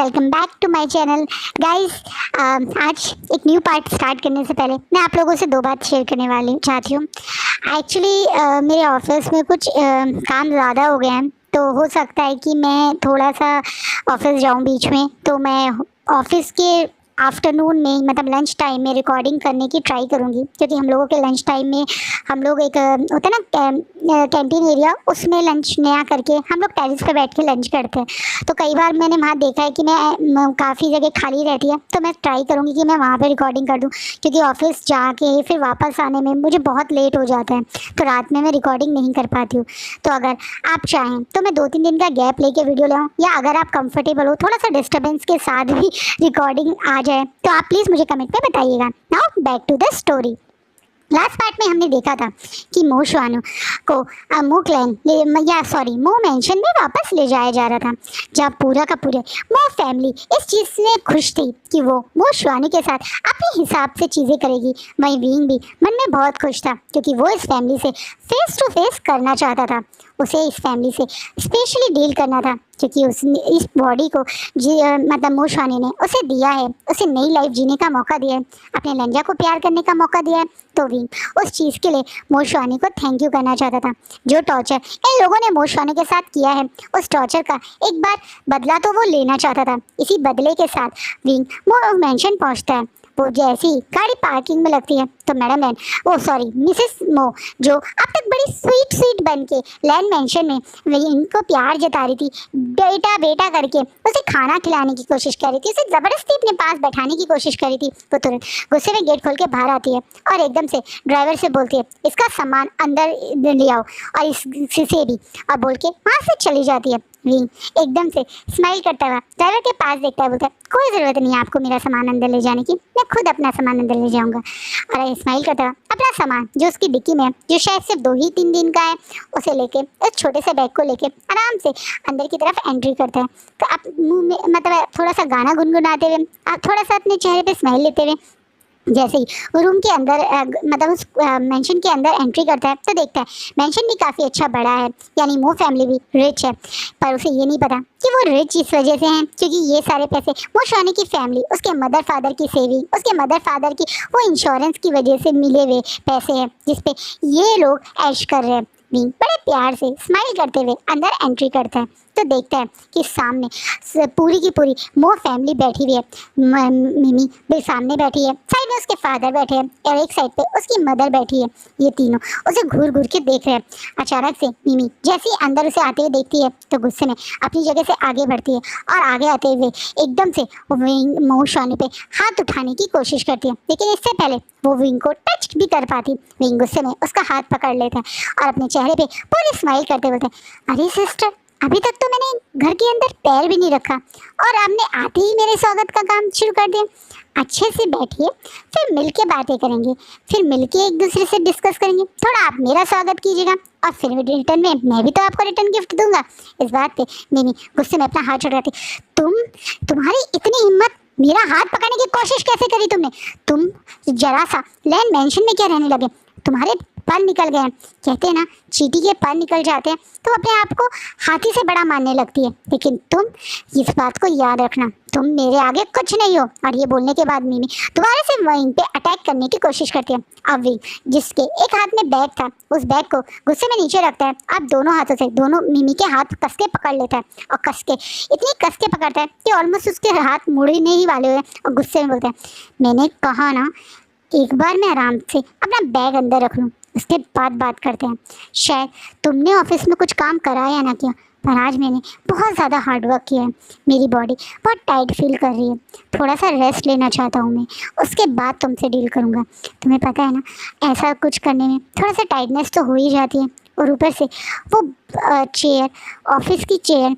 Welcome back to my channel guys. आज एक new part start करने से पहले मैं आप लोगों से दो बात शेयर करने वाली चाहती हूँ। एक्चुअली मेरे ऑफिस में कुछ काम ज़्यादा हो गया है, तो हो सकता है कि मैं थोड़ा सा ऑफिस जाऊँ बीच में। तो मैं ऑफिस के आफ्टरनून में मतलब लंच टाइम में रिकॉर्डिंग करने की ट्राई करूँगी, क्योंकि हम लोगों के लंच टाइम में हम लोग एक होता है ना कैंटीन एरिया, उसमें लंच नया करके हम लोग टेरेस पे बैठ के लंच करते हैं। तो कई बार मैंने वहाँ देखा है कि मैं काफ़ी जगह खाली रहती है, तो मैं ट्राई करूँगी कि मैं वहाँ पे रिकॉर्डिंग कर दूँ, क्योंकि ऑफिस जाके फिर वापस आने में मुझे बहुत लेट हो जाता है, तो रात में मैं रिकॉर्डिंग नहीं कर पाती हूँ। तो अगर आप चाहें तो मैं 2-3 दिन का गैप लेके वीडियो लाऊँ, या अगर आप कंफर्टेबल हो थोड़ा सा डिस्टर्बेंस के साथ भी रिकॉर्डिंग आ जाए तो आप प्लीज़ मुझे कमेंट में बताइएगा। Now back to the story. Last part में हमने देखा था कि मो शुआन को मो मेंशन में वापस ले जाया जा रहा था, जब पूरा का पूरे मो फैमिली इस चीज़ से खुश थी कि वो मो शुआन के साथ अपने हिसाब से चीज़ें करेगी। वहीं विंग भी मन में बहुत खुश था, क्योंकि वो इस फैमिली से फेस टू फेस करना चाहता था। उसे इस फैमिली से स्पेशली डील करना था, क्योंकि उसने इस बॉडी को मतलब मो शुआन ने उसे दिया है, उसे नई लाइफ जीने का मौका दिया है, अपने लंजा को प्यार करने का मौका दिया है। तो भी उस चीज़ के लिए मो शुआन को थैंक यू करना चाहता था। जो टॉर्चर इन लोगों ने मो शुआन के साथ किया है, उस टॉर्चर का एक बार बदला तो वो लेना चाहता था। इसी बदले के साथ विंग मो मेंशन पहुंचता है। वो जैसी गाड़ी पार्किंग में लगती है तो मैडम मिसेस मो, जो अब तक बड़ी स्वीट स्वीट बन के लैंड मेंशन में विंग को प्यार जता रही थी, बेटा बेटा करके उसे खाना खिलाने की कोशिश कर रही थी, उसे ज़बरदस्ती अपने पास बैठाने की कोशिश कर रही थी। वो तुरंत गुस्से में गेट खोल के बाहर आती है और एकदम से ड्राइवर से बोलती है, इसका सामान अंदर ले आओ और इससे भी, और बोल के वहाँ से चली जाती है। विंग एकदम से स्माइल करता हुआ ड्राइवर के पास देखता है, बोलता है, कोई ज़रूरत नहीं है आपको मेरा सामान अंदर ले जाने की, मैं खुद अपना सामान अंदर ले जाऊंगा। और स्माइल करता हुआ अपना सामान जो उसकी डिक्की में है, जो शायद सिर्फ 2 ही 3 दिन का है, उसे लेके उस छोटे से बैग को लेके आराम से अंदर की तरफ एंट्री करता है। तो आप मुँह में मतलब थोड़ा सा गाना गुनगुनाते हुए, आप थोड़ा सा अपने चेहरे पर स्माइल लेते हुए जैसे ही वो रूम के अंदर मतलब उस मेंशन के अंदर एंट्री करता है, तो देखता है मेंशन भी काफ़ी अच्छा बड़ा है, यानी मो फैमिली भी रिच है। पर उसे ये नहीं पता कि वो रिच इस वजह से हैं क्योंकि ये सारे पैसे मो शुआन की फैमिली, उसके मदर फादर की सेविंग, उसके मदर फादर की वो इंश्योरेंस की वजह से मिले हुए पैसे हैं, जिसपे ये लोग ऐश कर रहे हैं। विंग बड़े प्यार से स्माइल करते हुए अंदर एंट्री करता है, तो देखता है कि सामने पूरी की पूरी मो फैमिली बैठी हुई है। मिमी भी सामने बैठी है, साइड में उसके फादर बैठे हैं और एक साइड पे उसकी मदर बैठी है। ये तीनों उसे घूर घूर के देख रहे हैं। अचानक से मिमी जैसे ही अंदर उसे आते हुए देखती है, तो गुस्से में अपनी जगह से आगे बढ़ती है और आगे आते हुए एकदम से मो शुआन पे हाथ उठाने की कोशिश करती है, लेकिन इससे पहले वो विंग को टच भी कर पाती। विंग गुस्से में उसका हाथ पकड़ लेता है और अपने चेहरे पे पूरी स्माइल करते बोलते हैं, अरे सिस्टर, अभी तक तो मैंने घर के अंदर पैर भी नहीं रखा और आपने आते ही मेरे स्वागत का काम शुरू कर दिया। अच्छे से बैठिए, फिर मिलके बातें करेंगे, फिर मिलके एक दूसरे से डिस्कस करेंगे। थोड़ा आप मेरा स्वागत कीजिएगा और फिर रिटर्न में मैं भी तो आपको रिटर्न गिफ्ट दूंगा। इस बात पे मिमी गुस्से में अपना हाथ छुड़ाती, तुम्हारी इतनी हिम्मत, मेरा हाथ पकड़ने की कोशिश कैसे करी तुमने? तुम जरा सा लैंड मेंशन में क्या रहने लगे? तुम्हारे पर निकल गए हैं, कहते हैं ना चींटी के पर निकल जाते हैं तो अपने आप को हाथी से बड़ा मानने लगती है, लेकिन तुम इस बात को याद रखना, तुम मेरे आगे कुछ नहीं हो। और ये बोलने के बाद मिमी दोबारा से विंग पे अटैक करने की कोशिश करती है। अब विंग जिसके एक हाथ में बैग था, उस बैग को गुस्से में नीचे रखता है। अब दोनों हाथों से दोनों मिमी के हाथ कस के पकड़ लेता है और इतनी कस के पकड़ता है कि ऑलमोस्ट उसके हाथ मुड़ने ही वाले हुए और गुस्से में बोलता है, मैंने कहा ना एक बार मैं आराम से अपना बैग अंदर रख लूँ, उसके बाद बात करते हैं। शायद तुमने ऑफिस में कुछ काम करा या ना किया, पर आज मैंने बहुत ज़्यादा हार्डवर्क किया है, मेरी बॉडी बहुत टाइट फील कर रही है, थोड़ा सा रेस्ट लेना चाहता हूँ मैं, उसके बाद तुमसे डील करूँगा। तुम्हें पता है ना, ऐसा कुछ करने में थोड़ा सा टाइटनेस तो हो ही जाती है, और ऊपर से वो चेयर, ऑफिस की चेयर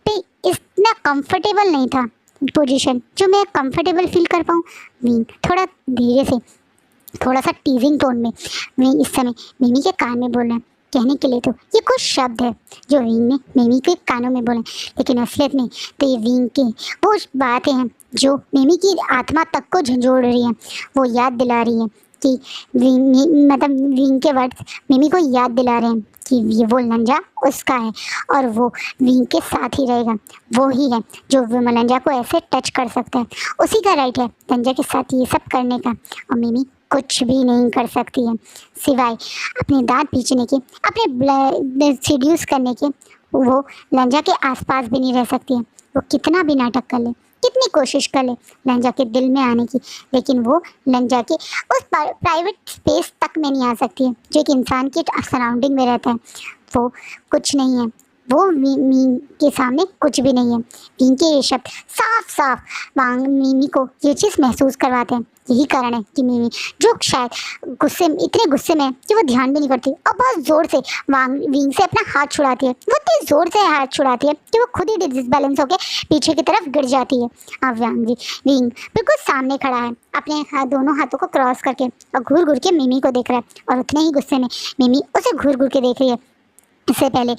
पे इतना कंफर्टेबल नहीं था पोजीशन जो मैं कंफर्टेबल फील कर पाऊँ। थोड़ा धीरे से, थोड़ा सा टीजिंग टोन में मैं इस समय मिमी के कान में बोल रहा है। कहने के लिए तो ये कुछ शब्द है जो विंग ने मिमी के कानों में बोले, लेकिन असलियत में तो ये विंग की वो बातें हैं जो मिमी की आत्मा तक को झंझोड़ रही है। वो याद दिला रही है कि मतलब विंग के वर्ड्स मिमी को याद दिला रहे हैं कि ये वो लंजा उसका है और वो विंग के साथ ही रहेगा। वो ही है जो लंजा को ऐसे टच कर सकता है, उसी का राइट है लंजा के साथ ये सब करने का। और मिमी कुछ भी नहीं कर सकती है सिवाय अपने दांत पीचने के, अपने सीड्यूस करने के। वो लंजा के आसपास भी नहीं रह सकती है। वो कितना भी नाटक कर ले, कितनी कोशिश कर ले लंजा के दिल में आने की, लेकिन वो लंजा के उस प्राइवेट स्पेस तक में नहीं आ सकती है जो एक इंसान के सराउंडिंग में रहता है। वो कुछ नहीं है, वो मीमी के सामने कुछ भी नहीं है। इनके ये शब्द साफ साफ मिमी को ये चीज़ महसूस करवाते हैं। यही कारण है कि मिमी जो शायद इतने गुस्से में कि वो ध्यान भी नहीं करती और बहुत ज़ोर से विंग से अपना हाथ छुड़ाती है। वो इतनी ज़ोर से हाथ छुड़ाती है कि वो खुद ही डिसबैलेंस होकर पीछे की तरफ गिर जाती है। अब विंग बिल्कुल सामने खड़ा है, अपने दोनों हाथों को क्रॉस करके और घूर घूर के मिमी को देख रहा है। और उतने ही गुस्से में मिमी उसे घूर घूर के देख रही है। इससे पहले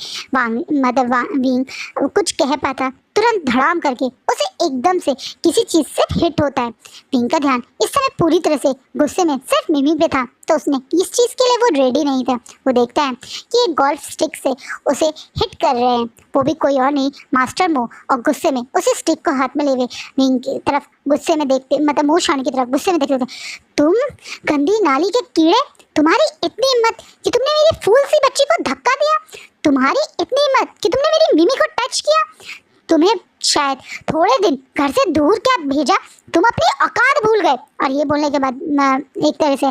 विंग कुछ कह पाता, तुरंत धड़ाम करके उसे एकदम से किसी चीज़ से हिट होता है। विंग का ध्यान इस समय पूरी तरह से गुस्से में सिर्फ मिमी पे था, तो उसने इस चीज़ के लिए वो रेडी नहीं था। वो देखता है कि एक गोल्फ स्टिक से उसे हिट कर रहे हैं, वो भी कोई और नहीं मास्टर मो, और गुस्से में उसे स्टिक को हाथ में ले हुए विंग की तरफ गुस्से में देखते, मतलब मुँह छाने की तरफ गुस्से में देखते थे। तुम गंदी नाली के कीड़े, तुम्हारी इतनी हिम्मत कि तुमने मेरी फूल सी बच्ची को धक्का दिया, तुम्हारी इतनी हिम्मत कि तुमने मेरी मिमी को टच किया, तुम्हें शायद थोड़े दिन घर से दूर क्या भेजा, तुम अपनी औकात भूल गए। और ये बोलने के बाद एक तरह से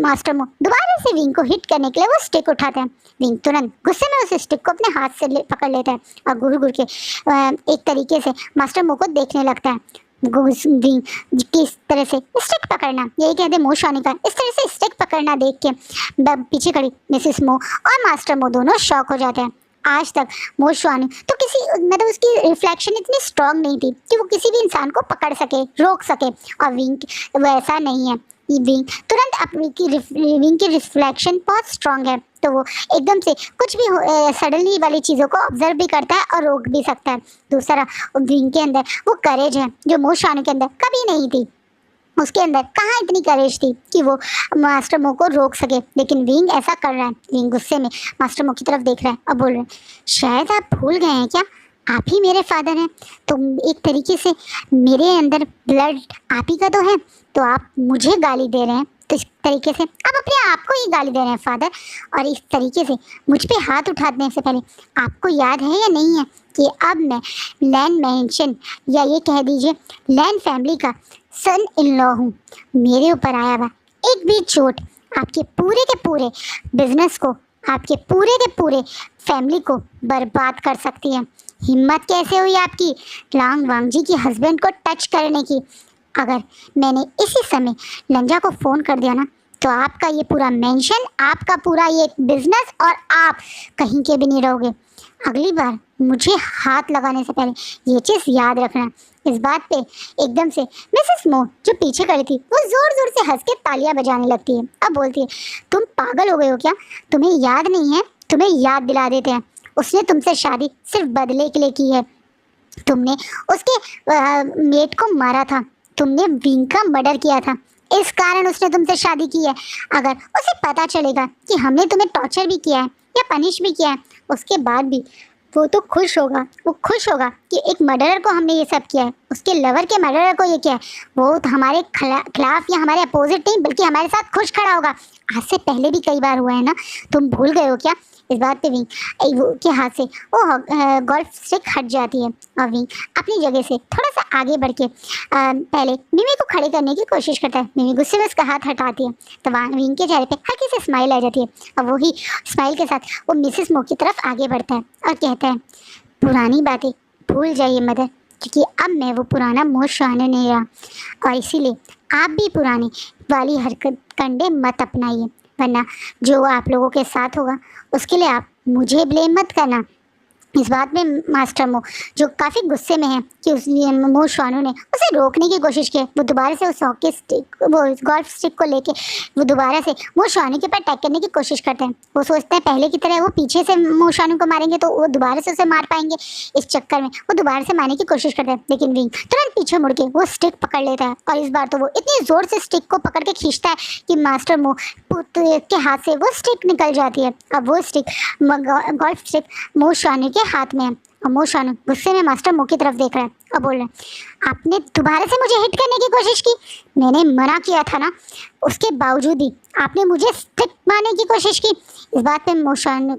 मास्टर मो दोबारा से विंग को हिट करने के लिए वो स्टिक उठाते हैं। विंग तुरंत गुस्से में उस स्टिक को अपने हाथ से पकड़ लेता है और घूर घूर के एक तरीके से मास्टर मो को देखने लगता है। विंग किस तरह से स्टिक पकड़ना, यही कहते हैं मोशानी का, इस तरह से स्टिक पकड़ना देख के पीछे खड़ी मिसेस मो और मास्टर मो दोनों शॉक हो जाते हैं। आज तक मोशवानी तो किसी मतलब उसकी रिफ्लेक्शन इतनी स्ट्रांग नहीं थी कि वो किसी भी इंसान को पकड़ सके, रोक सके, और विंग वैसा नहीं है। विंग तुरंत अपनी विंग की रिफ्लेक्शन बहुत स्ट्रांग है, तो वो एकदम से कुछ भी सडनली वाली चीज़ों को ऑब्जर्व भी करता है और रोक भी सकता है। दूसरा विंग के अंदर वो करेज है जो मोशानी के अंदर कभी नहीं थी। उसके अंदर कहाँ इतनी करेज थी कि वो मास्टर मो को रोक सके, लेकिन विंग ऐसा कर रहा है। विंग गुस्से में मास्टर मो की तरफ देख रहा है और बोल रहा है, शायद आप भूल गए हैं क्या, आप ही मेरे फादर हैं। तो एक तरीके से मेरे अंदर ब्लड आप ही का तो है, तो आप मुझे गाली दे रहे हैं, तो इस तरीके से आप अपने आप को ही गाली दे रहे हैं फादर। और इस तरीके से मुझ पे हाथ उठाने से पहले आपको याद है या नहीं है कि अब मैं लैंड मेंशन या ये कह दीजिए लैंड फैमिली का सन इन लॉ हूँ। मेरे ऊपर आया हुआ एक भी चोट आपके पूरे के पूरे बिजनेस को, आपके पूरे के पूरे फैमिली को बर्बाद कर सकती है। हिम्मत कैसे हुई आपकी लांग वांगजी की हस्बैंड को टच करने की? अगर मैंने इसी समय लंजा को फ़ोन कर दिया ना, तो आपका ये पूरा मेंशन, आपका पूरा ये बिजनेस और आप कहीं के भी नहीं रहोगे। अगली बार मुझे हाथ लगाने से पहले ये चीज़ याद रखना। इस बात पे एकदम से मिसेस मो जो पीछे खड़ी थी वो ज़ोर ज़ोर से हंस के तालियां बजाने लगती है। अब बोलती है, तुम पागल हो गए हो क्या? तुम्हें याद नहीं है? तुम्हें याद दिला देते हैं, उसने तुमसे शादी सिर्फ बदले के लिए की है। तुमने उसके मेट को मारा था, तुमने विंग का मर्डर किया था, इस कारण उसने तुमसे शादी की है। अगर उसे पता चलेगा कि हमने तुम्हें टॉर्चर भी किया है या पनिश भी किया है, उसके बाद भी वो तो खुश होगा। वो खुश होगा कि एक मर्डरर को हमने ये सब किया है, उसके लवर के मर्डरर को ये किया है। वो तो हमारे खिलाफ या हमारे अपोजिट नहीं बल्कि हमारे साथ खुश खड़ा होगा। आज से पहले भी कई बार हुआ है ना, तुम भूल गए हो क्या? इस बात पे विंग के हाथ से वो गोल्फ स्टिक हट जाती है और विंग अपनी जगह से थोड़ा सा आगे बढ़ के पहले मिमी को खड़े करने की कोशिश करता है। मिमी गुस्से में उसका हाथ हटाती है तो विंग के चेहरे पे हल्की से स्माइल आ जाती है और वही स्माइल के साथ वो मिसेस मो की तरफ आगे बढ़ता है और कहता है, पुरानी बातें भूल जाइए मदर, क्योंकि अब मैं वो पुराना मोह शाने नहीं रहा, और इसीलिए आप भी पुरानी वाली हरकत कंडे मत अपनाइए, वरना जो आप लोगों के साथ होगा उसके लिए आप मुझे ब्लेम मत करना। इस बात में मास्टर मो जो काफ़ी गुस्से में है कि उस मो शुआनु ने उसे रोकने की कोशिश की, वो दोबारा से उस हॉकी स्टिक वो गोल्फ स्टिक को लेके वो दोबारा से मो शुआनु के ऊपर अटैक करने की कोशिश करते हैं। वो सोचते हैं पहले की तरह वो पीछे से मो शुआनु को मारेंगे तो वो दोबारा से उसे मार पाएंगे। इस चक्कर में वो दोबारा से मारने की कोशिश करते हैं, लेकिन विंग तुरंत पीछे मुड़ के वो स्टिक पकड़ लेता है और इस बार तो वो इतनी जोर से स्टिक को पकड़ के खींचता है कि मास्टर मो के हाथ से वो स्टिक निकल जाती है। अब वो स्टिक गोल्फ स्टिक मो शुआनु के हाथ में है और मो शुआनु गुस्से में मास्टर मो की तरफ देख रहा है और बोल रहा है, आपने दोबारा से मुझे हिट करने की कोशिश की, मैंने मना किया था ना, उसके बावजूद भी आपने मुझे स्टिक मारने की कोशिश की। इस बात पे मो शुआनु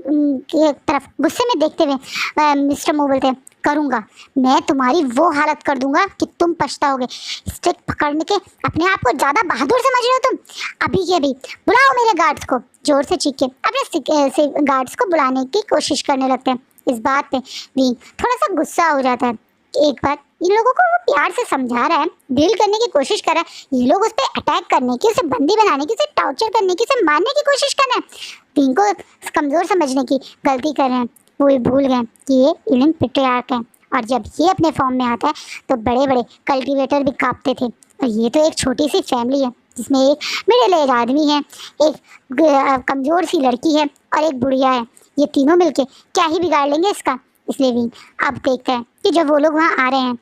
की तरफ गुस्से में देखते हुए मिस्टर मो बोलते हैं, करूँगा, मैं तुम्हारी वो हालत कर दूंगा कि तुम पछताओगे। स्टिक पकड़ने के अपने आप को ज़्यादा बहादुर समझ रहे हो तुम। अभी के अभी बुलाओ मेरे गार्ड्स को, जोर से चीख के अपने गार्ड्स को बुलाने की कोशिश करने लगते हैं। इस बात पे विंग थोड़ा सा गुस्सा हो जाता है। एक बार इन लोगों को वो प्यार से समझा रहा है, डील करने की कोशिश कर रहा है, ये लोग उस पर अटैक करने की, उसे बंदी बनाने की, उसे टॉर्चर करने की, उसे मारने की कोशिश कर रहे हैं। विंग को कमज़ोर समझने की गलती कर रहे हैं। वो ये भूल गए कि ये इलिंग पेट्रियार्क है और जब ये अपने फॉर्म में आता है तो बड़े बड़े कल्टीवेटर भी कांपते थे। और ये तो एक छोटी सी फैमिली है जिसमें एक मिडिल एज आदमी है, एक कमज़ोर सी लड़की है और एक बुढ़िया है। ये तीनों मिलके क्या ही बिगाड़ लेंगे इसका। इसलिए भी अब देखते हैं कि जब वो लोग वहाँ आ रहे हैं,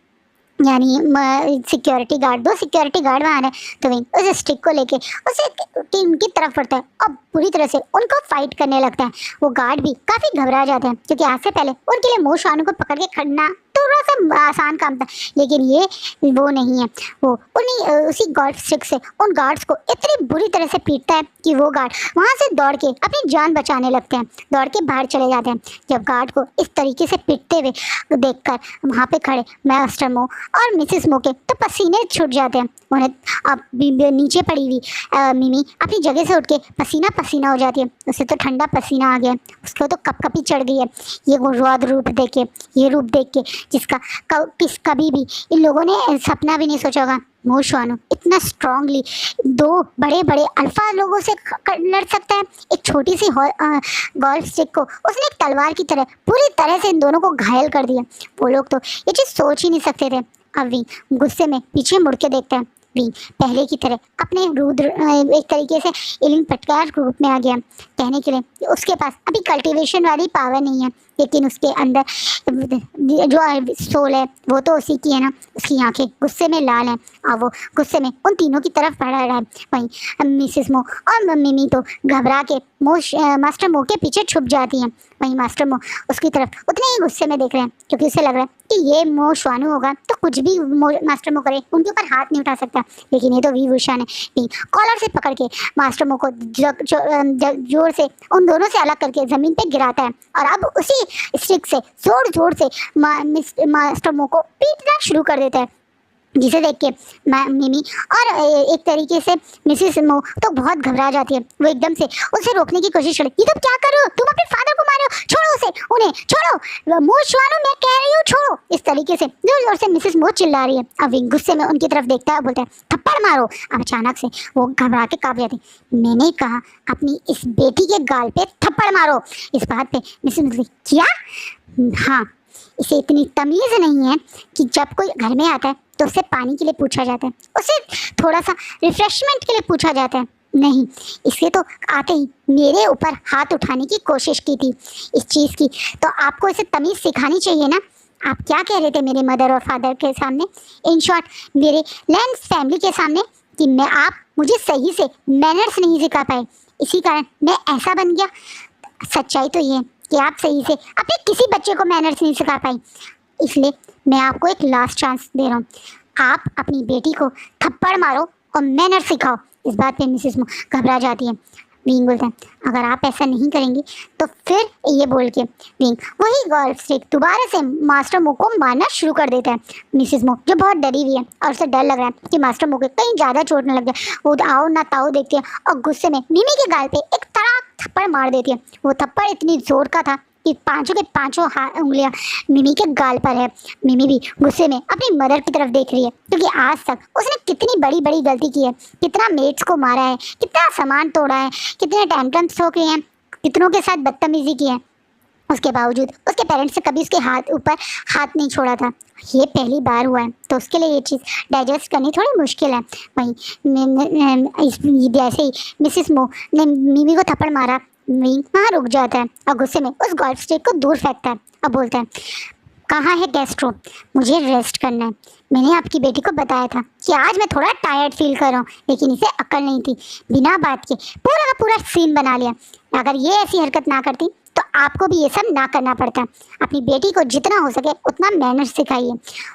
यानी सिक्योरिटी गार्ड, 2 सिक्योरिटी गार्ड वहाँ आ रहे हैं, तो विंग उस स्टिक को लेके उसे टीम की तरफ बढ़ता है और पूरी तरह से उनको फाइट करने लगता है। वो गार्ड भी काफ़ी घबरा जाते हैं क्योंकि आज से पहले उनके लिए मो शुआनु को पकड़ के खड़ना थोड़ा सा आसान काम था, लेकिन ये वो नहीं है। वो उन्हीं उसी गोल्फ स्टिक से उन गार्ड्स को इतनी बुरी तरह से पीटता है कि वो गार्ड वहाँ से दौड़ के अपनी जान बचाने लगते हैं, दौड़ के बाहर चले जाते हैं। जब गार्ड को इस तरीके से पीटते हुए देखकर वहाँ पे खड़े मास्टर मो और मिसेस मो के तो पसीने छूट जाते हैं। उन्हें अब नीचे पड़ी हुई मिमी अपनी जगह से उठ के पसीना पसीना हो जाती है। उसे तो ठंडा पसीना आ गया, उसको तो कपकपी चढ़ गई है। ये वो रूप देख के, ये रूप देख के जिसका कभी भी इन लोगों ने सपना भी नहीं सोचा होगा। मो शुआनु इतना स्ट्रांगली 2 बड़े बड़े अल्फा लोगों से लड़ सकता है। एक छोटी सी गोल्फ स्टिक को उसने एक तलवार की तरह पूरी तरह से इन दोनों को घायल कर दिया। वो लोग तो ये चीज़ सोच ही नहीं सकते थे। अब विंग गुस्से में पीछे मुड़ के देखता है। विंग पहले की तरह अपने रुद्र एक तरीके से इलिंग पेट्रियार्क रूप में आ गया। कहने के लिए उसके पास अभी कल्टीवेशन वाली पावर नहीं है, लेकिन उसके अंदर जो सोल है वो तो उसी की है ना। उसकी आंखें गुस्से में लाल हैं और वो गुस्से में उन तीनों की तरफ बढ़ रहा है। वहीं मिसेस मो और मिमी तो घबरा के मास्टर मो के पीछे छुप जाती हैं। वहीं मास्टर मो उसकी तरफ उतने ही गुस्से में देख रहे हैं क्योंकि उसे लग रहा है कि ये मो शुआनु होगा तो कुछ भी मास्टर मो करे, उनके ऊपर हाथ नहीं उठा सकता। लेकिन ये तो वी वुशान है। कॉलर से पकड़ के मास्टर मो को जोर से उन दोनों से अलग करके ज़मीन पे गिराता है और अब उसी स्टिक से जोर जोर से मास्टर मो को पीटना शुरू कर देता है, जिसे देख के मिमी और एक तरीके से मिसेस मो तो बहुत घबरा जाती है। वो एकदम से उसे रोकने की कोशिश करती है। ये तुम क्या कर रहे हो? तुम अपने फादर को मारो, छोड़ो उसे, उन्हें छोड़ो, मो शुआनु मैं कह रही हूँ छोड़ो। इस तरीके से जोर जोर से मिसेस मो चिल्ला रही है। अब विंग गुस्से में उनकी तरफ देखता है, बोलता है थप्पड़ मारो। अब अचानक से वो घबरा के कांप जाती है। मैंने कहा अपनी इस बेटी के गाल पे थप्पड़ मारो। इस बात पे मिसेस क्या? हाँ, इसे इतनी तमीज़ नहीं है कि जब कोई घर में आता है तो उससे पानी के लिए पूछा जाता है, उसे थोड़ा सा रिफ्रेशमेंट के लिए पूछा जाता है। नहीं, इसे तो आते ही मेरे ऊपर हाथ उठाने की कोशिश की थी इस चीज़ की, तो आपको इसे तमीज़ सिखानी चाहिए ना। आप क्या कह रहे थे मेरे मदर और फादर के सामने, इन शॉर्ट मेरे लैंस फैमिली के सामने, कि आप मुझे सही से मैनर्स नहीं सिखा पाए, इसी कारण मैं ऐसा बन गया। सच्चाई तो ये है कि आप सही से अपने किसी बच्चे को मैनर्स नहीं सिखा पाई, इसलिए मैं आपको एक लास्ट चांस दे रहा हूँ। आप अपनी बेटी को थप्पड़ मारो और मैनर सिखाओ। इस बात पे मिसेस मो घबरा जाती है। विंग बोलता है अगर आप ऐसा नहीं करेंगी तो फिर ये बोल के विंग वही गोल्फ स्टिक दोबारा से मास्टर मो को मारना शुरू कर देता है। मिसेस मो जो बहुत डरी हुई है और उसे डर लग रहा है कि मास्टर मो को कहीं ज़्यादा चोट न लग जाए, वो आओ ना ताओ देखती है और गुस्से में मिमी के गाल पे एक तड़ाक थप्पड़ मार देती है। वो थप्पड़ इतनी जोर का था कि पांचों के पांचों उंगलियां मिमी के गाल पर है। मिमी भी गुस्से में अपनी मदर की तरफ देख रही है क्योंकि आज तक उसने कितनी बड़ी बड़ी गलती की है, कितना मेट्स को मारा है, कितना सामान तोड़ा है, कितने टैंट्रम्स ठोके हैं, कितनों के साथ बदतमीजी की है। उसके बावजूद उसके पेरेंट्स ने कभी उसके ऊपर हाथ नहीं छोड़ा था। ये पहली बार हुआ है तो उसके लिए ये चीज़ डाइजेस्ट करनी थोड़ी मुश्किल है। वहीं जैसे ही मिसिस मो ने मिमी को थप्पड़ मारा, मिमी वहाँ रुक जाता है और गुस्से में उस गोल्फ स्टिक को दूर फेंकता है और बोलता है, कहाँ है गैस्ट्रो, मुझे रेस्ट करना है। मैंने आपकी बेटी को बताया था कि आज मैं थोड़ा टायर्ड फील कर रहा हूँ, लेकिन इसे अक्ल नहीं थी। बिना बात के पूरा का पूरा सीन बना लिया। अगर ये ऐसी हरकत ना करती तो आपको भी ये सब ना करना पड़ता। अपनी बेटी को जितना हो सके उतना मैनर्स सिखाइए।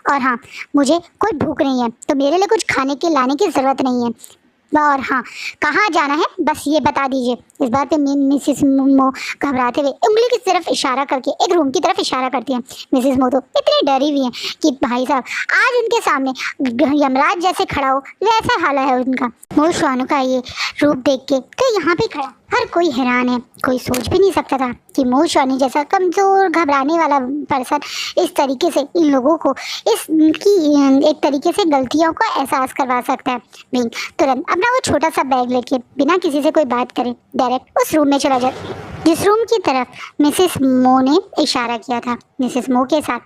और हाँ, मुझे कोई भूख नहीं है तो मेरे लिए कुछ खाने के लाने की ज़रूरत नहीं है। और हाँ, कहाँ जाना है बस ये बता दीजिए। इस बात पे मिसिस मो घबराते हुए उंगली की तरफ इशारा करके एक रूम की तरफ इशारा करती है। मिसिस मो तो इतनी डरी हुई है कि भाई साहब आज उनके सामने यमराज जैसे खड़ा हो वैसा हाल है उनका। मो शुआनु का ये रूप देख के तो यहाँ पे खड़ा हर कोई हैरान है। कोई सोच भी नहीं सकता था कि मो शुआनु जैसा कमज़ोर घबराने वाला पर्सन इस तरीके से इन लोगों को इसकी एक तरीके से गलतियों का एहसास करवा सकता है। बिंग तुरंत अपना वो छोटा सा बैग लेके बिना किसी से कोई बात करे डायरेक्ट उस रूम में चला जाता, जिस रूम की तरफ मिसेस मो ने इशारा किया था। मिसेस मो के साथ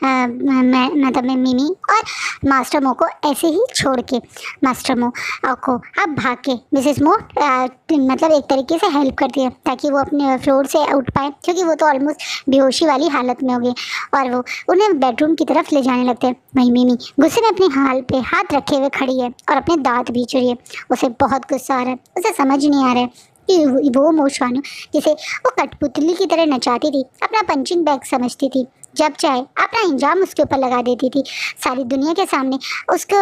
मतलब मिमी और मास्टर मो को ऐसे ही छोड़ के मास्टर मो को अब भाग के मिसेस मो मतलब एक तरीके से हेल्प करती है ताकि वो अपने फ्लोर से उठ पाए, क्योंकि वो तो ऑलमोस्ट बेहोशी वाली हालत में हो गई। और वो उन्हें बेडरूम की तरफ ले जाने लगते हैं। वहीं मिमी गुस्से में अपने हाल पे हाथ रखे हुए खड़ी है और अपने दांत बीच रही है। उसे बहुत गुस्सा आ रहा है। उसे समझ नहीं आ रहा है कि वो मो शुआनु जिसे वो कठपुतली की तरह नचाती थी, अपना पंचिंग बैग समझती थी, जब चाहे अपना इंजाम उसके ऊपर लगा देती थी, सारी दुनिया के सामने उसको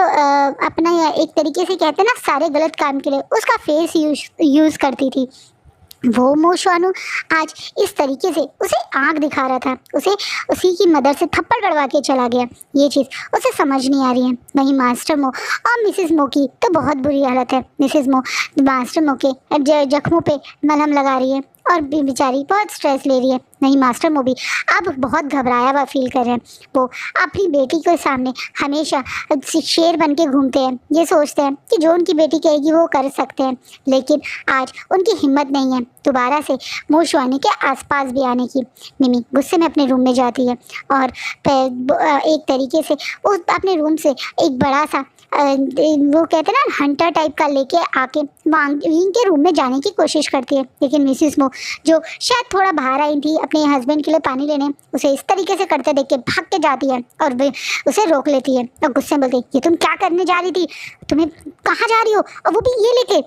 अपना एक तरीके से कहते हैं ना सारे गलत काम के लिए उसका फेस यूज़ करती थी। वो मो शुआनु आज इस तरीके से उसे आंख दिखा रहा था, उसे उसी की मदद से थप्पड़ गड़वा के चला गया। ये चीज़ उसे समझ नहीं आ रही है। वहीं मास्टर मो और मिसेस मो की तो बहुत बुरी हालत है। मिसेस मो मास्टर मो के जख्मों पे मलहम लगा रही है और बेचारी बहुत स्ट्रेस ले रही है। नहीं, मास्टर मो भी अब बहुत घबराया हुआ फील कर रहे हैं। वो अपनी बेटी के सामने हमेशा शेर बन के घूमते हैं। ये सोचते हैं कि जो उनकी बेटी कहेगी वो कर सकते हैं, लेकिन आज उनकी हिम्मत नहीं है दोबारा से मो शुआनु के आसपास भी आने की। मिमी गुस्से में अपने रूम में जाती है और एक तरीके से वो अपने रूम से एक बड़ा सा वो कहते हैं ना हंटर टाइप का लेके आके विंग के रूम में जाने की कोशिश करती है। लेकिन मिसिस मो जो शायद थोड़ा बाहर आई थी अपने हस्बैंड के लिए पानी लेने, उसे इस तरीके से करते देख के भाग के जाती है और उसे रोक लेती है और गुस्से में बोलती है, ये तुम क्या करने जा रही थी, तुम्हें कहाँ जा रही हो, और वो भी ये लेके।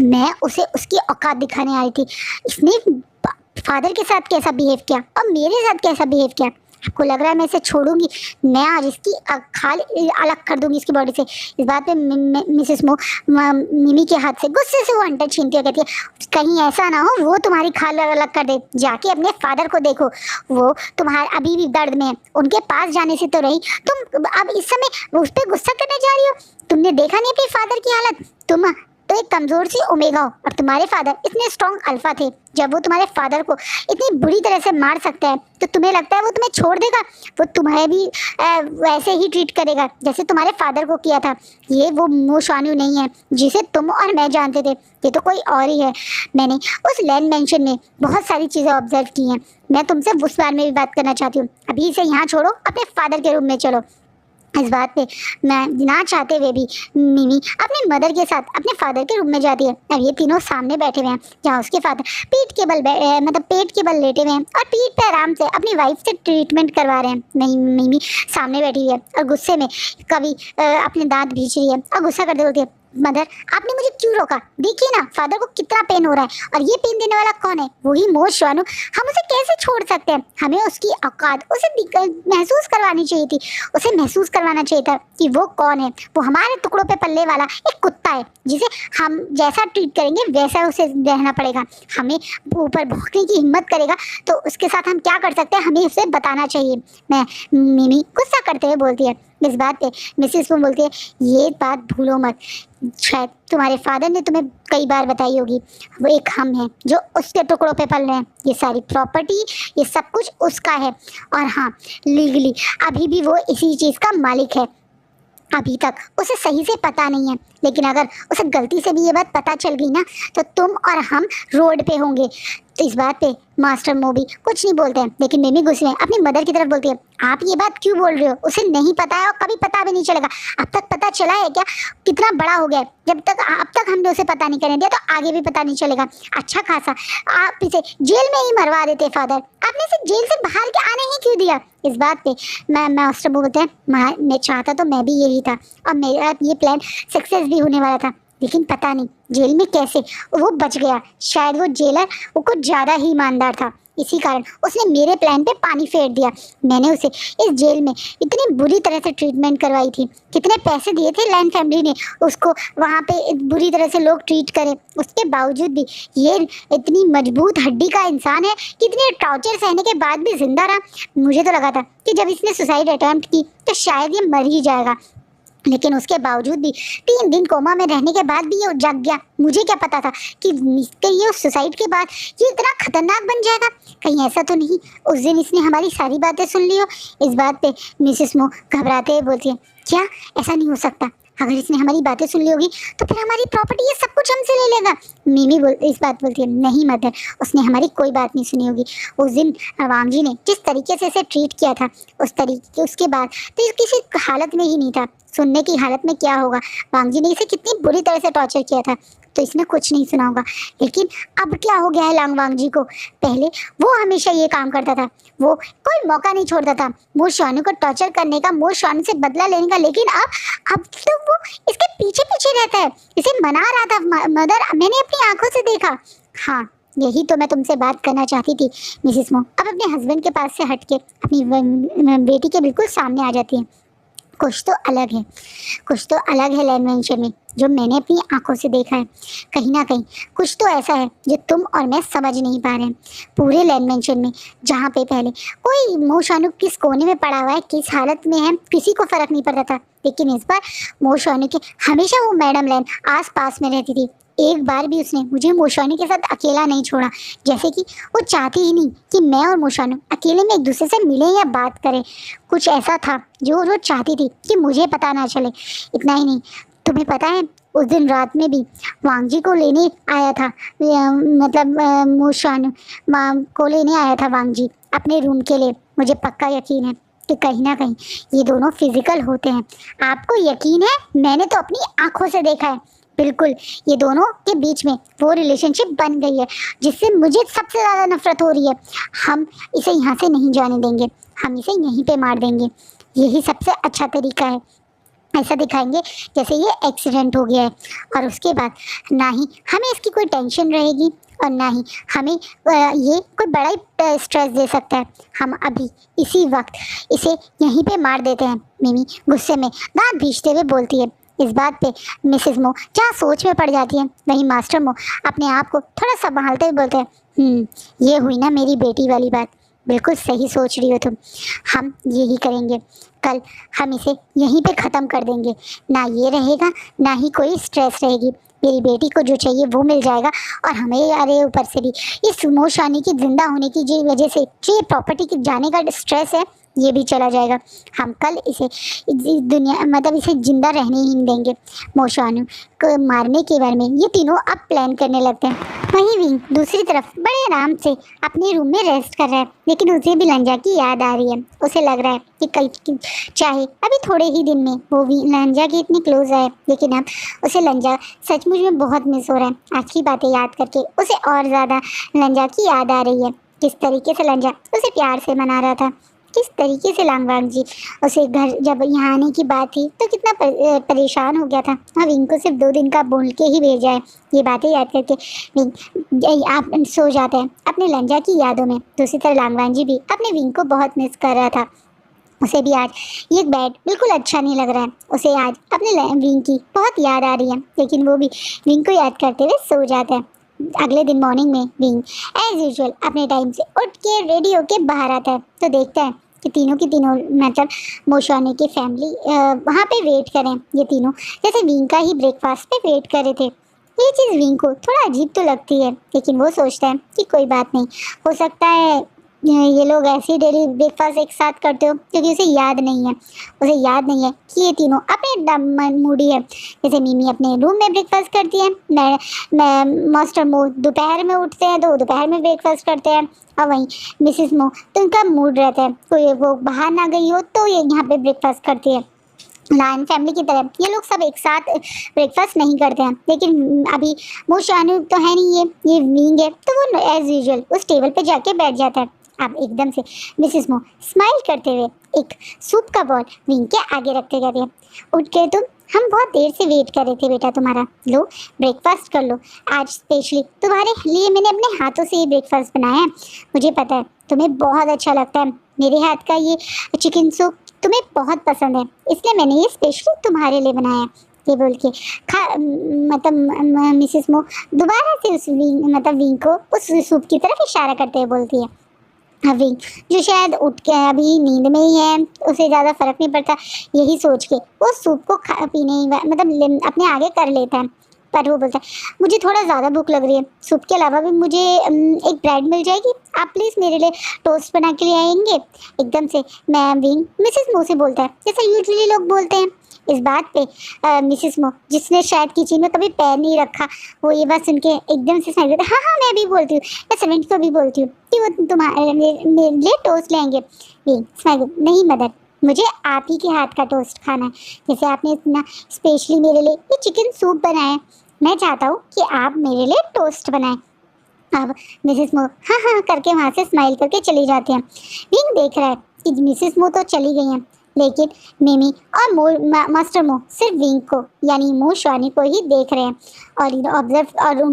मैं उसे उसकी औकात दिखाने आई थी। इसने फादर के साथ कैसा बिहेव किया और मेरे साथ कैसा बिहेव किया, आपको लग रहा है मैं इसे छोड़ूंगी? मैं आज इसकी खाल अलग कर दूंगी इसकी बॉडी से। इस बात पे मिसेस मो मिमी के हाथ से गुस्से से वो हंटर छीनती है, कहती है कहीं ऐसा ना हो वो तुम्हारी खाल अलग कर दे। जाके अपने फादर को देखो, वो तुम्हारे अभी भी दर्द में है, उनके पास जाने से तो रही, तुम अब इस समय उस पर गुस्सा करने जा रही हो। तुमने देखा नहीं अपने फादर की हालत, तुम तो एक कमज़ोर सी ओमेगा हो और तुम्हारे फादर इतने स्ट्रॉन्ग अल्फा थे। जब वो तुम्हारे फादर को इतनी बुरी तरह से मार सकता है तो तुम्हें लगता है वो तुम्हें छोड़ देगा? वो तुम्हें भी वैसे ही ट्रीट करेगा जैसे तुम्हारे फादर को किया था। ये वो मो शुआनु नहीं है जिसे तुम और मैं जानते थे, ये तो कोई और ही है। मैंने उस लैंड मेंशन में बहुत सारी चीज़ें ऑब्जर्व की हैं। मैं तुमसे उस बारे में भी बात करना चाहती हूँ। अभी इसे यहाँ छोड़ो, अपने फादर के रूम में चलो। इस बात पे मैं ना चाहते हुए भी मिमी अपनी मदर के साथ अपने फादर के रूम में जाती है। अब ये तीनों सामने बैठे हुए हैं, जहाँ उसके फादर पीठ के बल मतलब पेट के बल लेटे हुए हैं और पीठ पे आराम से अपनी वाइफ से ट्रीटमेंट करवा रहे हैं। नहीं, मिमी सामने बैठी हुई है और गुस्से में कभी अपने दांत भींच रही है और गुस्सा करते बोलती है, मदर आपने मुझे क्यों रोका? देखिए ना फादर को कितना पेन हो रहा है, और ये पेन देने वाला कौन है? वही मो शुआनु। हम उसे कैसे छोड़ सकते हैं? हमें उसकी औकात उसे महसूस करवानी चाहिए थी, उसे महसूस करवाना चाहिए था कि वो कौन है। वो हमारे टुकड़ों पे पलने वाला एक कुत्ता है जिसे हम जैसा ट्रीट करेंगे वैसा उसे रहना पड़ेगा। हमें ऊपर भौंकने की हिम्मत करेगा तो उसके साथ हम क्या कर सकते हैं, हमें उसे बताना चाहिए। मैं मिमी गुस्सा करते हुए बोलती है। इस बात पे मिसेस वो बोलती है, ये बात भूलो मत, शायद तुम्हारे फादर ने तुम्हें कई बार बताई होगी, वो एक हम हैं जो उसके टुकड़ों पे पल रहे हैं। ये सारी प्रॉपर्टी, ये सब कुछ उसका है, और हाँ लीगली अभी भी वो इसी चीज़ का मालिक है। अभी तक उसे सही से पता नहीं है, लेकिन अगर उसे गलती से भी ये बात पता चल गई ना तो तुम और हम रोड पे होंगे। तो इस बात पे मास्टर मो भी कुछ नहीं बोलते हैं, लेकिन मिमी गुस्से में अपनी मदर की तरफ बोलती है, आप ये बात क्यों बोल रहे हो? उसे नहीं पता है और कभी पता भी नहीं चलेगा। अब तक पता चला है क्या? कितना बड़ा हो गया है, जब तक अब तक हमने उसे पता नहीं करने दिया तो आगे भी पता नहीं चलेगा। अच्छा खासा आप इसे जेल में ही मरवा देते फादर, आपने इसे जेल से बाहर के आने ही क्यों दिया? इस बात पे मैं मास्टर बोलते हैं, मैं चाहता तो मैं भी यही था और मेरा ये प्लान सक्सेस भी होने वाला था, लेकिन पता नहीं जेल में कैसे वो बच गया। शायद वो जेलर वो कुछ ज़्यादा ही ईमानदार था, इसी कारण उसने मेरे प्लान पे पानी फेर दिया। मैंने उसे इस जेल में इतनी बुरी तरह से ट्रीटमेंट करवाई थी, कितने पैसे दिए थे लैंड फैमिली ने उसको वहाँ पे बुरी तरह से लोग ट्रीट करे, उसके बावजूद भी ये इतनी मजबूत हड्डी का इंसान है कि इतने टॉर्चर सहने के बाद भी जिंदा रहा। मुझे तो लगा था कि जब इसने सुसाइड अटेम्प्ट की तो शायद ये मर ही जाएगा, लेकिन उसके बावजूद भी 3 दिन कोमा में रहने के बाद भी ये जग गया। मुझे क्या पता था कि ये सुसाइड के बाद ये इतना खतरनाक बन जाएगा। कहीं ऐसा तो नहीं उस दिन इसने हमारी सारी बातें सुन ली हो? इस बात पे मिसेस मो घबराते हुए बोलती है, क्या ऐसा नहीं हो सकता? अगर इसने हमारी बातें सुन ली होगी तो फिर हमारी प्रॉपर्टी ये सब कुछ हमसे ले लेगा। मिमी इस बात बोलती है, नहीं मदर, उसने हमारी कोई बात नहीं सुनी होगी। उस दिन वांग जी ने जिस तरीके से इसे ट्रीट किया था उस तरीके उसके बाद तो किसी हालत में ही नहीं था, सुनने की हालत में क्या होगा। वांग जी ने इसे कितनी बुरी तरह से टॉर्चर किया था तो इसने कुछ नहीं सुना होगा। लेकिन अब क्या हो गया है लांग वांग जी को? पहले वो हमेशा ये काम करता था, वो कोई मौका नहीं छोड़ता था मो शानू को टॉर्चर करने का, मो शानू से बदला लेने का, लेकिन अब तो वो इसके पीछे पीछे रहता है, इसे मना रहा था। मदर, मैंने अपनी आंखों से देखा। हाँ, यही तो मैं तुमसे बात करना चाहती थी मिसिस मो। अब अपने हस्बैंड के पास से हटके अपनी बेटी के बिल्कुल सामने आ जाती है। कुछ तो अलग है, कुछ तो अलग है लैंड मेंशन में जो मैंने अपनी आंखों से देखा है। कहीं ना कहीं कुछ तो ऐसा है जो तुम और मैं समझ नहीं पा रहे हैं। पूरे लैंड मेंशन में जहाँ पे पहले कोई मो शानू किस कोने में पड़ा हुआ है, किस हालत में है, किसी को फर्क नहीं पड़ता था, लेकिन इस बार मो शानू के हमेशा वो मैडम लैन आस पास में रहती थी। एक बार भी उसने मुझे मोशानू के साथ अकेला नहीं छोड़ा, जैसे कि वो चाहती ही नहीं कि मैं और मोशानू अकेले में एक दूसरे से मिलें या बात करें। कुछ ऐसा था जो वो चाहती थी कि मुझे पता ना चले। इतना ही नहीं, तुम्हें पता है उस दिन रात में भी वांग जी को लेने आया था, मतलब मोशानू को लेने आया था वांग जी अपने रूम के लिए। मुझे पक्का यकीन है कि कहीं ना कहीं ये दोनों फिजिकल होते हैं। आपको यकीन है? मैंने तो अपनी आंखों से देखा है। बिल्कुल, ये दोनों के बीच में वो रिलेशनशिप बन गई है जिससे मुझे सबसे ज़्यादा नफरत हो रही है। हम इसे यहाँ से नहीं जाने देंगे, हम इसे यहीं पे मार देंगे। यही सबसे अच्छा तरीका है। ऐसा दिखाएंगे जैसे ये एक्सीडेंट हो गया है, और उसके बाद ना ही हमें इसकी कोई टेंशन रहेगी और ना ही हमें ये कोई बड़ा ही स्ट्रेस दे सकता है। हम अभी इसी वक्त इसे यहीं पे मार देते हैं। मिमी गुस्से में दांत भींचते हुए बोलती है। इस बात पे मिसेस मो जहाँ सोच में पड़ जाती है, वहीं मास्टर मो अपने आप को थोड़ा संभालते हुए बोलते हैं, ये हुई ना मेरी बेटी वाली बात। बिल्कुल सही सोच रही हो तुम, हम यही करेंगे। कल हम इसे यहीं पे ख़त्म कर देंगे। ना ये रहेगा ना ही कोई स्ट्रेस रहेगी। मेरी बेटी को जो चाहिए वो मिल जाएगा, और हमें अरे ऊपर से भी इस मोशानी की जिंदा होने की जो वजह से जो ये प्रॉपर्टी के जाने का स्ट्रेस है ये भी चला जाएगा। हम कल इसे दुनिया मतलब इसे जिंदा रहने ही नहीं देंगे। मोशानू को मारने के बारे में ये तीनों अब प्लान करने लगते हैं। वहीं विंग दूसरी तरफ बड़े आराम से अपने रूम में रेस्ट कर रहा है, लेकिन उसे भी लंजा की याद आ रही है। उसे लग रहा है कि कल चाहे अभी थोड़े ही दिन में वो भी लंजा के इतनी क्लोज है, लेकिन अब उसे लंजा सचमुच में बहुत मिस हो रहा है। आज की बातें याद करके उसे और ज़्यादा लंजा की याद आ रही है। किस तरीके से लंजा उसे प्यार से मना रहा था, किस तरीके से लांगवांग जी उसे घर जब यहाँ आने की बात थी तो कितना परेशान हो गया था। अब विंग को सिर्फ 2 दिन का बोल के ही भेजा है। ये बातें याद करके विंग आप सो जाते हैं अपने लंजा की यादों में। दूसरी तरह लांगवांग जी भी अपने विंग को बहुत मिस कर रहा था। उसे भी आज ये बेड बिल्कुल अच्छा नहीं लग रहा है। उसे आज अपने विंग की बहुत याद आ रही है, लेकिन वो भी विंग को याद करते हुए सो जाता है। अगले दिन मॉर्निंग में विंग एज यूजुअल अपने टाइम से उठ के रेडी होके बाहर आता है तो देखता है कि तीनों की तीनों मतलब मोशानी की फैमिली वहाँ पे वेट करें। ये तीनों जैसे विंग का ही ब्रेकफास्ट पे वेट कर रहे थे। ये चीज़ विंग को थोड़ा अजीब तो लगती है, लेकिन वो सोचता है कि कोई बात नहीं, हो सकता है ये लोग ऐसे ही डेली ब्रेकफास्ट एक साथ करते हो, क्योंकि उसे याद नहीं है कि ये तीनों अपने मूडी है। जैसे मिमी अपने रूम में ब्रेकफास्ट करती है, मैं मास्टर मो दोपहर में उठते हैं तो वो दोपहर में ब्रेकफास्ट करते हैं, और वहीं मिसिस मो तो उनका मूड रहता है, कोई वो बाहर ना गई हो तो ये यहाँ पे ब्रेकफास्ट करती है। लायन फैमिली की तरह ये लोग सब एक साथ ब्रेकफास्ट नहीं करते हैं, लेकिन अभी वो शानू तो है नहीं, ये विंग है, तो वो एज यूजुअल उस टेबल पे जाके बैठ जाता है। अब एकदम से मिसिस मो स्माइल करते हुए एक सूप का बॉल विंग के आगे रखते कहते हैं, उठ के तुम, हम बहुत देर से वेट कर रहे थे बेटा तुम्हारा, लो ब्रेकफास्ट कर लो। आज स्पेशली तुम्हारे लिए मैंने अपने हाथों से ये ब्रेकफास्ट बनाया है, मुझे पता है तुम्हें बहुत अच्छा लगता है, मेरे हाथ का ये चिकन सूप तुम्हें बहुत पसंद है, इसलिए मैंने ये स्पेशली तुम्हारे लिए बनाया है। ये बोल के मतलब मिसिस मो दोबारा से उस विंग को उस सूप की तरफ इशारा करते हुए बोलती है। विंग जो शायद उठ के अभी नींद में ही है, उसे ज़्यादा फर्क नहीं पड़ता, यही सोच के वो सूप को पीने अपने आगे कर लेता है। पर वो बोलता है मुझे थोड़ा ज़्यादा भूख लग रही है, सूप के अलावा भी मुझे एक ब्रेड मिल जाएगी, आप प्लीज़ मेरे लिए टोस्ट बना के ले आएंगे। एकदम से मैं विंग मिसिस मो से बोलता है जैसा यूजुअली लोग बोलते हैं। इस बात पे मिसिस मो, जिसने शायद किचन में कभी पैर नहीं रखा, वो ये बात सुन के एकदम से स्माइल करती है, हाँ हाँ मैं भी बोलती हूँ, मैं सर्वेंट को भी बोलती हूँ कि वो तुम्हारे मेरे लिए टोस्ट लेंगे। विंग स्माइल, नहीं मदर, मुझे आप ही के हाथ का टोस्ट खाना है, जैसे आपने इतना स्पेशली मेरे लिए ये चिकन सूप बनाया है, मैं चाहता हूँ कि आप मेरे लिए टोस्ट बनाएं। अब मिसेस मो हाँ हाँ करके वहाँ से स्माइल करके चली जाती हैं। विंग देख रहा है कि मिसेस मो तो चली गई हैं, लेकिन मिमी और मास्टर मो सिर्फ विंग को यानी मो श्वानी को ही देख रहे हैं, और ऑब्जर्व और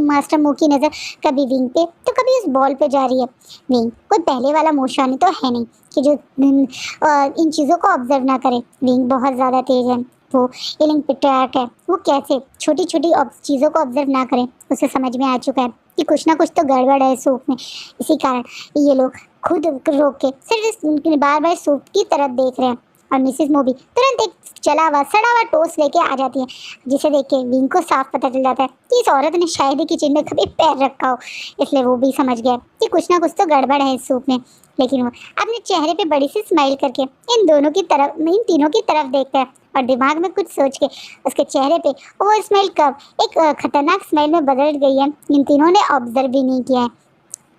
मास्टर मो की नज़र कभी विंग पे तो कभी उस बॉल पे जा रही है। विंग कोई पहले वाला मो श्वानी तो है नहीं कि जो इन चीज़ों को ऑब्जर्व ना करे। विंग बहुत ज़्यादा तेज है, वो एलिंग पिट्रैक है, वो कैसे छोटी छोटी चीज़ों को ऑब्जर्व ना करें, उसे समझ में आ चुका है कि कुछ ना कुछ तो गड़बड़ है सूप में। इसी कारण ये लोग खुद रोक के सिर्फ बार बार सूप की तरफ देख रहे हैं, और मिसेस मो भी तुरंत एक चला हुआ सड़ा हुआ टोस्ट लेके आ जाती है, जिसे देख के विंग को साफ पता चल जाता है कि इस औरत ने शायद ही किचन में कभी पैर रखा हो, इसलिए वो भी समझ गया कि कुछ ना कुछ तो गड़बड़ है इस सूप में। लेकिन वो अपने चेहरे पे बड़ी सी स्माइल करके इन तीनों की तरफ देखता है, और दिमाग में कुछ सोच के उसके चेहरे पे वो स्माइल कब एक खतरनाक स्माइल में बदल गई है, इन तीनों ने ऑब्जर्व भी नहीं किया है।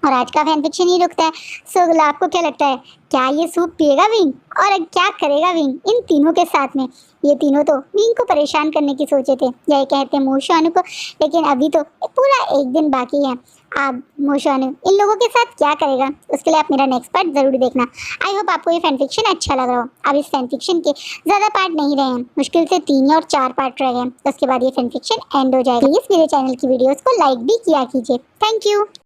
और आज का फैन फिक्शन ही रुकता है। सो आपको क्या लगता है, क्या ये सूप पिएगा विंग, और क्या करेगा विंग इन तीनों के साथ में? ये तीनों तो विंग को परेशान करने की सोचे थे, यही कहते हैं मोशानु को, लेकिन अभी तो पूरा एक दिन बाकी है। आप मोशानु इन लोगों के साथ क्या करेगा, उसके लिए आप मेरा नेक्स्ट पार्ट जरूर देखना। आई होप आपको ये फैन फिक्शन अच्छा लग रहा हो। अब इस फैन फिक्शन के ज़्यादा पार्ट नहीं रहे हैं, मुश्किल से 3 या 4 पार्ट रह गए, उसके बाद ये फैन फिक्शन एंड हो जाएगा। प्लीज़ मेरे चैनल की वीडियोज़ को लाइक भी किया कीजिए। Thank you.